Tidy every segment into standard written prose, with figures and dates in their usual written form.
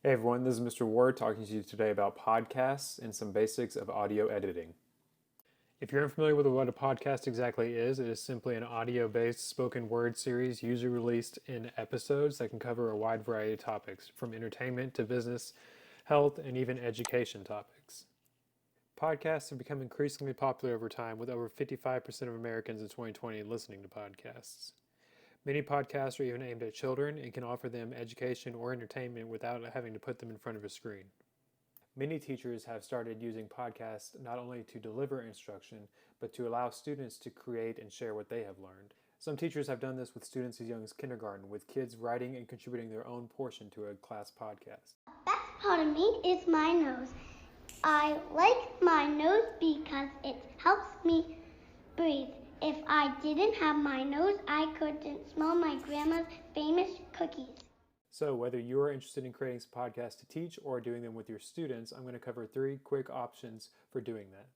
Hey everyone, this is Mr. Ward talking to you today about podcasts and some basics of audio editing. If you're unfamiliar with what a podcast exactly is, it is simply an audio-based spoken word series usually released in episodes that can cover a wide variety of topics, from entertainment to business, health, and even education topics. Podcasts have become increasingly popular over time, with over 55% of Americans in 2020 listening to podcasts. Many podcasts are even aimed at children and can offer them education or entertainment without having to put them in front of a screen. Many teachers have started using podcasts not only to deliver instruction, but to allow students to create and share what they have learned. Some teachers have done this with students as young as kindergarten, with kids writing and contributing their own portion to a class podcast. Best part of me is my nose. I like my nose because it helps me breathe. If I didn't have my nose, I couldn't smell my grandma's famous cookies. So whether you are interested in creating some podcasts to teach or doing them with your students, I'm going to cover 3 quick options for doing that.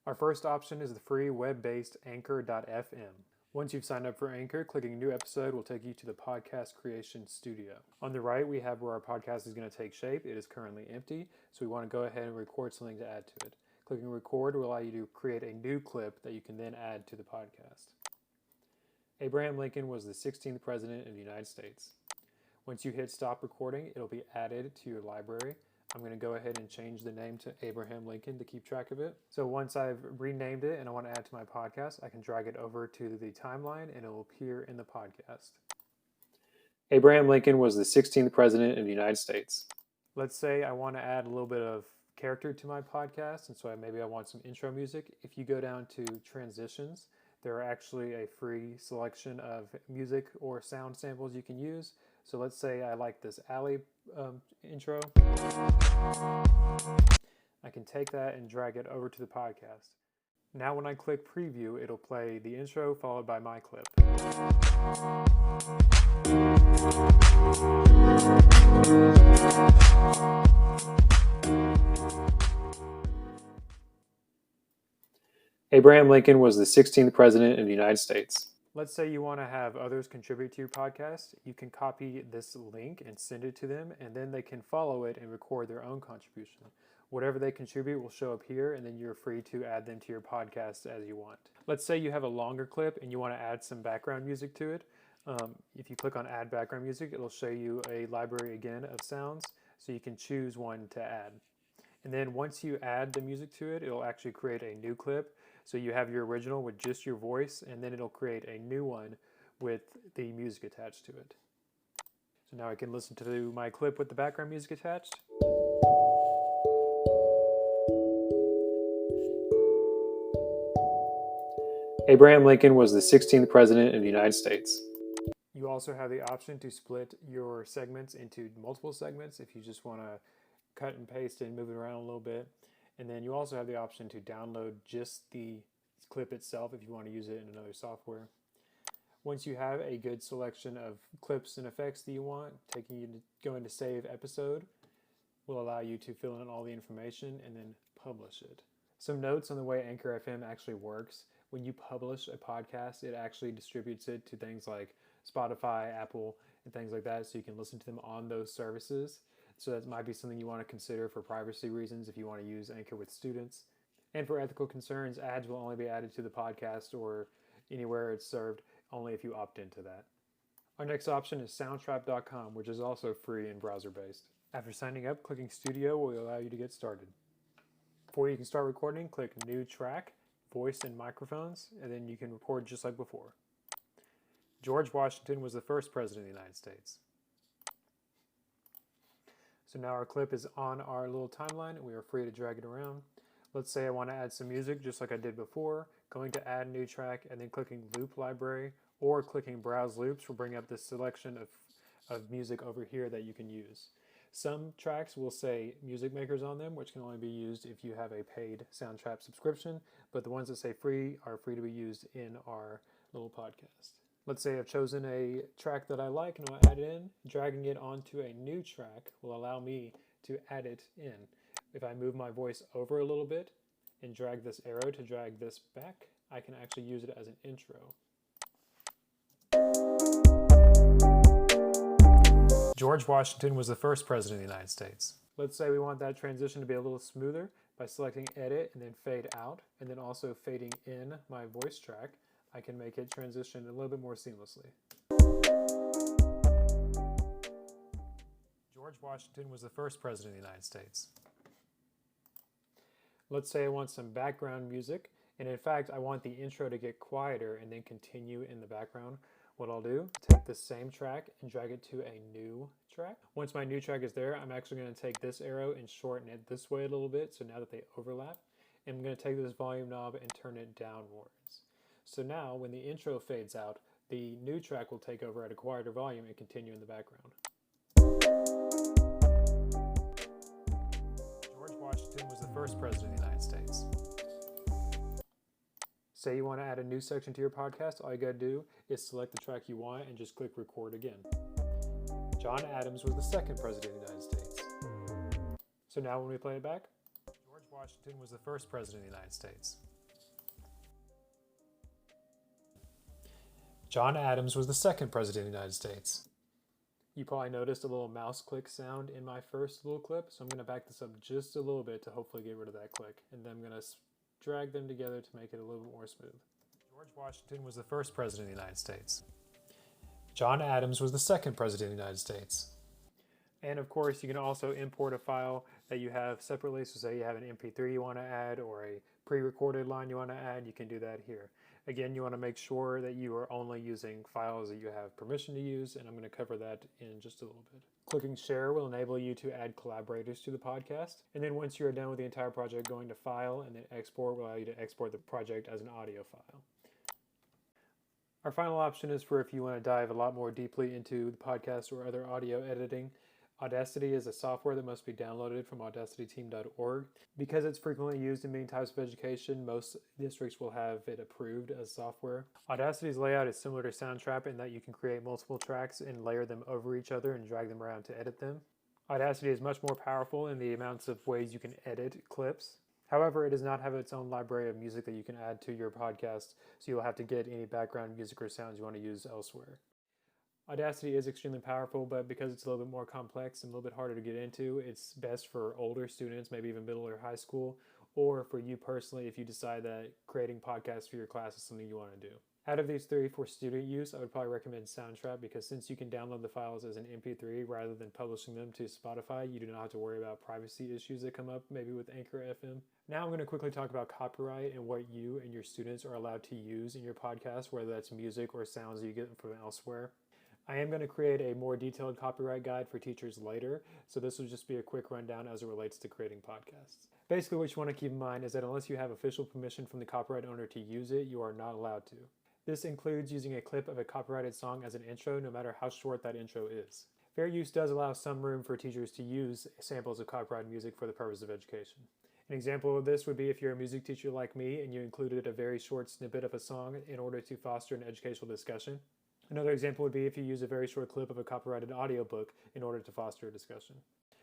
Our first option is the free web-based Anchor.fm. Once you've signed up for Anchor, clicking New Episode will take you to the Podcast Creation Studio. On the right, we have where our podcast is going to take shape. It is currently empty, so we want to go ahead and record something to add to it. Clicking Record will allow you to create a new clip that you can then add to the podcast. Abraham Lincoln was the 16th President of the United States. Once you hit stop recording, it'll be added to your library. I'm going to go ahead and change the name to Abraham Lincoln to keep track of it. So once I've renamed it and I want to add to my podcast, I can drag it over to the timeline and it will appear in the podcast. Abraham Lincoln was the 16th President of the United States. Let's say I want to add a little bit of character to my podcast, and so maybe I want some intro music. If you go down to transitions, there are actually a free selection of music or sound samples you can use. So let's say I like this alley intro. I can take that and drag it over to the podcast. Now when I click preview, it'll play the intro followed by my clip. Abraham Lincoln was the 16th President of the United States. Let's say you want to have others contribute to your podcast. You can copy this link and send it to them, and then they can follow it and record their own contribution. Whatever they contribute will show up here, and then you're free to add them to your podcast as you want. Let's say you have a longer clip and you want to add some background music to it. If you click on Add Background Music, it'll show you a library again of sounds, so you can choose one to add. And then once you add the music to it, it'll actually create a new clip. So you have your original with just your voice, and then it'll create a new one with the music attached to it. So now I can listen to my clip with the background music attached. Abraham Lincoln was the 16th President of the United States. You also have the option to split your segments into multiple segments if you just want to cut and paste and move it around a little bit. And then you also have the option to download just the clip itself if you want to use it in another software. Once you have a good selection of clips and effects that you want, going to save episode will allow you to fill in all the information and then publish it. Some notes on the way Anchor FM actually works. When you publish a podcast, it actually distributes it to things like Spotify, Apple, and things like that, so you can listen to them on those services. So that might be something you want to consider for privacy reasons if you want to use Anchor with students. And for ethical concerns, ads will only be added to the podcast or anywhere it's served, only if you opt into that. Our next option is soundtrap.com, which is also free and browser-based. After signing up, clicking Studio will allow you to get started. Before you can start recording, click New Track, Voice and Microphones, and then you can record just like before. George Washington was the first president of the United States. So now our clip is on our little timeline and we are free to drag it around. Let's say I want to add some music just like I did before. Going to Add New Track and then clicking Loop Library or clicking Browse Loops will bring up this selection of music over here that you can use. Some tracks will say music makers on them, which can only be used if you have a paid Soundtrap subscription, but the ones that say free are free to be used in our little podcast. Let's say I've chosen a track that I like and I want to add it in. Dragging it onto a new track will allow me to add it in. If I move my voice over a little bit and drag this arrow to drag this back, I can actually use it as an intro. George Washington was the first president of the United States. Let's say we want that transition to be a little smoother by selecting edit and then fade out, and then also fading in my voice track. I can make it transition a little bit more seamlessly. George Washington was the first president of the United States. Let's say I want some background music, and in fact I want the intro to get quieter and then continue in the background. What I'll do, take the same track and drag it to a new track. Once my new track is there, I'm actually going to take this arrow and shorten it this way a little bit, so now that they overlap. And I'm going to take this volume knob and turn it downwards. So now when the intro fades out, the new track will take over at a quieter volume and continue in the background. George Washington was the first president of the United States. Say you want to add a new section to your podcast, all you got to do is select the track you want and just click record again. John Adams was the second president of the United States. So now when we play it back, George Washington was the first president of the United States. John Adams was the second president of the United States. You probably noticed a little mouse click sound in my first little clip, so I'm going to back this up just a little bit to hopefully get rid of that click, and then I'm going to drag them together to make it a little bit more smooth. George Washington was the first president of the United States. John Adams was the second president of the United States. And of course, you can also import a file that you have separately. So say you have an MP3 you want to add or a pre-recorded line you want to add, you can do that here. Again, you want to make sure that you are only using files that you have permission to use, and I'm going to cover that in just a little bit. Clicking share will enable you to add collaborators to the podcast. And then once you're done with the entire project, going to file and then export will allow you to export the project as an audio file. Our final option is for if you want to dive a lot more deeply into the podcast or other audio editing. Audacity is a software that must be downloaded from audacityteam.org. Because it's frequently used in many types of education, most districts will have it approved as software. Audacity's layout is similar to Soundtrap in that you can create multiple tracks and layer them over each other and drag them around to edit them. Audacity is much more powerful in the amounts of ways you can edit clips. However, it does not have its own library of music that you can add to your podcast, so you'll have to get any background music or sounds you want to use elsewhere. Audacity is extremely powerful, but because it's a little bit more complex and a little bit harder to get into, it's best for older students, maybe even middle or high school, or for you personally if you decide that creating podcasts for your class is something you want to do. Out of these three, for student use, I would probably recommend Soundtrap because since you can download the files as an MP3 rather than publishing them to Spotify, you do not have to worry about privacy issues that come up maybe with Anchor FM. Now I'm going to quickly talk about copyright and what you and your students are allowed to use in your podcast, whether that's music or sounds you get from elsewhere. I am going to create a more detailed copyright guide for teachers later, so this will just be a quick rundown as it relates to creating podcasts. Basically, what you want to keep in mind is that unless you have official permission from the copyright owner to use it, you are not allowed to. This includes using a clip of a copyrighted song as an intro, no matter how short that intro is. Fair use does allow some room for teachers to use samples of copyrighted music for the purpose of education. An example of this would be if you're a music teacher like me and you included a very short snippet of a song in order to foster an educational discussion. Another example would be if you use a very short clip of a copyrighted audiobook in order to foster a discussion.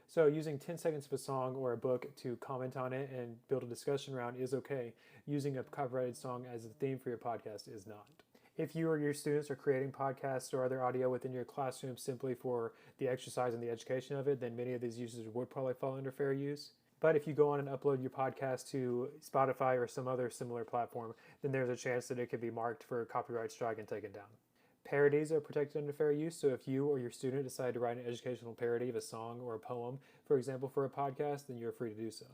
So using 10 seconds of a song or a book to comment on it and build a discussion around is okay. Using a copyrighted song as a theme for your podcast is not. If you or your students are creating podcasts or other audio within your classroom simply for the exercise and the education of it, then many of these uses would probably fall under fair use. But if you go on and upload your podcast to Spotify or some other similar platform, then there's a chance that it could be marked for copyright strike and taken down. Parodies are protected under fair use, so if you or your student decide to write an educational parody of a song or a poem, for example, for a podcast, then you're free to do so.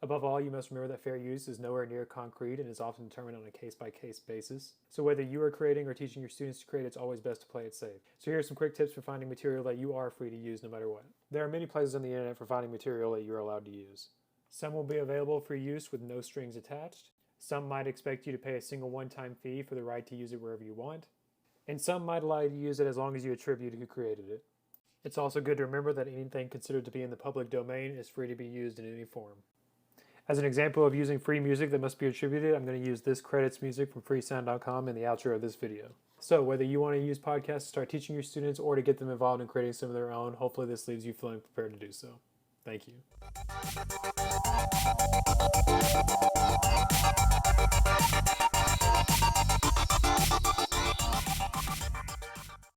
Above all, you must remember that fair use is nowhere near concrete and is often determined on a case-by-case basis. So whether you are creating or teaching your students to create, it's always best to play it safe. So here are some quick tips for finding material that you are free to use no matter what. There are many places on the internet for finding material that you are allowed to use. Some will be available for use with no strings attached. Some might expect you to pay a single one-time fee for the right to use it wherever you want. And some might allow you to use it as long as you attribute who created it. It's also good to remember that anything considered to be in the public domain is free to be used in any form. As an example of using free music that must be attributed, I'm going to use this credits music from freesound.com in the outro of this video. So whether you want to use podcasts to start teaching your students or to get them involved in creating some of their own, hopefully this leaves you feeling prepared to do so. Thank you.